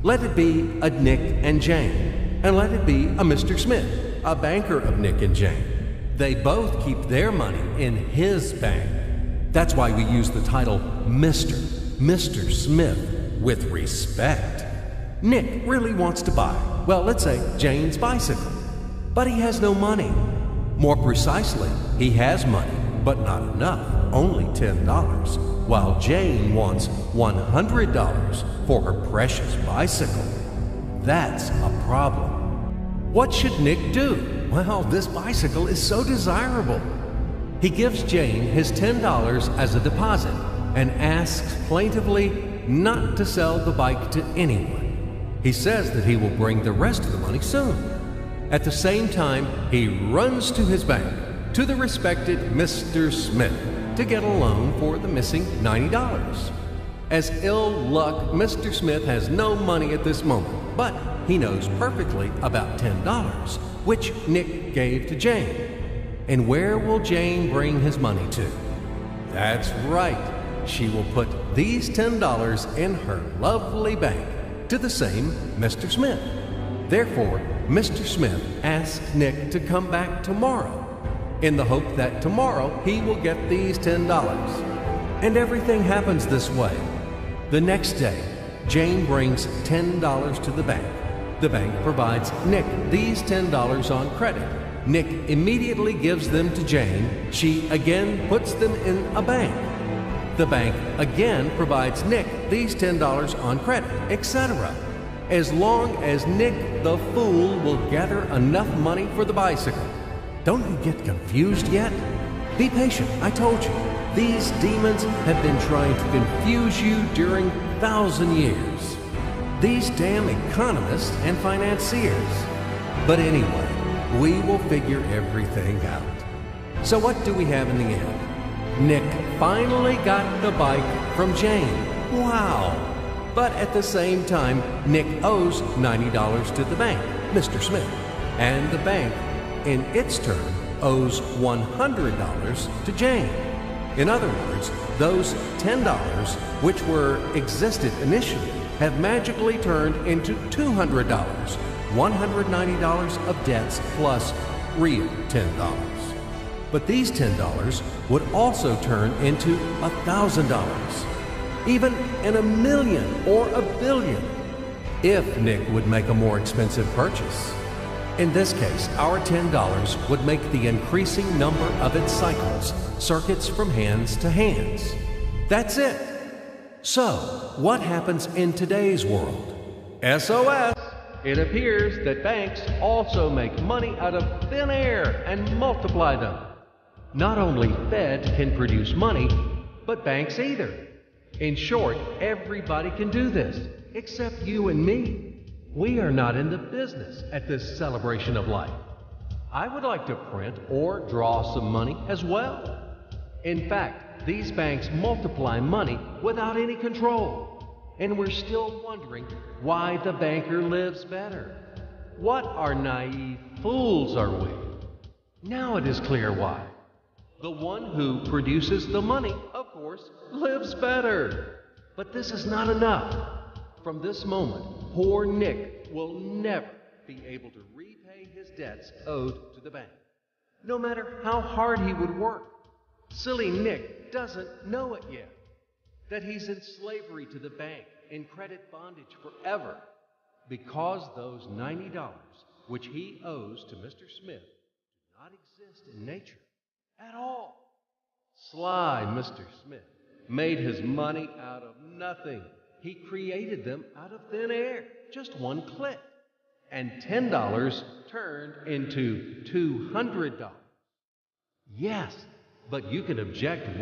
Let it be a Nick and Jane, and let it be a Mr. Smith, a banker of Nick and Jane. They both keep their money in his bank. That's why we use the title Mr. Smith with respect. Nick really wants to buy, well, let's say Jane's bicycle, but he has no money. More precisely, he has money, but not enough, only $10, while Jane wants $100 for her precious bicycle. That's a problem. What should Nick do? Well, this bicycle is so desirable. He gives Jane his $10 as a deposit and asks plaintively not to sell the bike to anyone. He says that he will bring the rest of the money soon. At the same time, he runs to his bank, to the respected Mr. Smith, to get a loan for the missing $90. As ill luck, Mr. Smith has no money at this moment, but he knows perfectly about $10, which Nick gave to Jane. And where will Jane bring his money to? That's right. She will put these $10 in her lovely bank to the same Mr. Smith. Therefore, Mr. Smith asks Nick to come back tomorrow in the hope that tomorrow he will get these $10. And everything happens this way. The next day, Jane brings $10 to the bank. The bank provides Nick these $10 on credit. Nick immediately gives them to Jane. She again puts them in a bank. The bank again provides Nick these $10 on credit, etc. As long as Nick the fool will gather enough money for the bicycle. Don't you get confused yet? Be patient, I told you. These demons have been trying to confuse you during 1,000 years. These damn economists and financiers. But anyway, we will figure everything out. So what do we have in the end? Nick finally got the bike from Jane. Wow! But at the same time, Nick owes $90 to the bank, Mr. Smith, and the bank, in its turn, owes $100 to Jane. In other words, those $10, which existed initially, have magically turned into $200, $190 of debts plus real $10. But these $10 would also turn into $1,000, even in a million or a billion, if Nick would make a more expensive purchase. In this case, our $10 would make the increasing number of its cycles, circuits from hands to hands. That's it. So, what happens in today's world? SOS! It appears that banks also make money out of thin air and multiply them. Not only Fed can produce money, but banks either. In short, everybody can do this, except you and me. We are not in the business at this celebration of life. I would like to print or draw some money as well. In fact, these banks multiply money without any control. And we're still wondering why the banker lives better. What are naive fools are we? Now it is clear why. The one who produces the money, of course, lives better. But this is not enough. From this moment, poor Nick will never be able to repay his debts owed to the bank, no matter how hard he would work. Silly Nick doesn't know it yet, that he's in slavery to the bank, in credit bondage forever, because those $90, which he owes to Mr. Smith, do not exist in nature at all. Sly Mr. Smith made his money out of nothing. He created them out of thin air, just one click. And $10 turned into $200. Yes, but you can object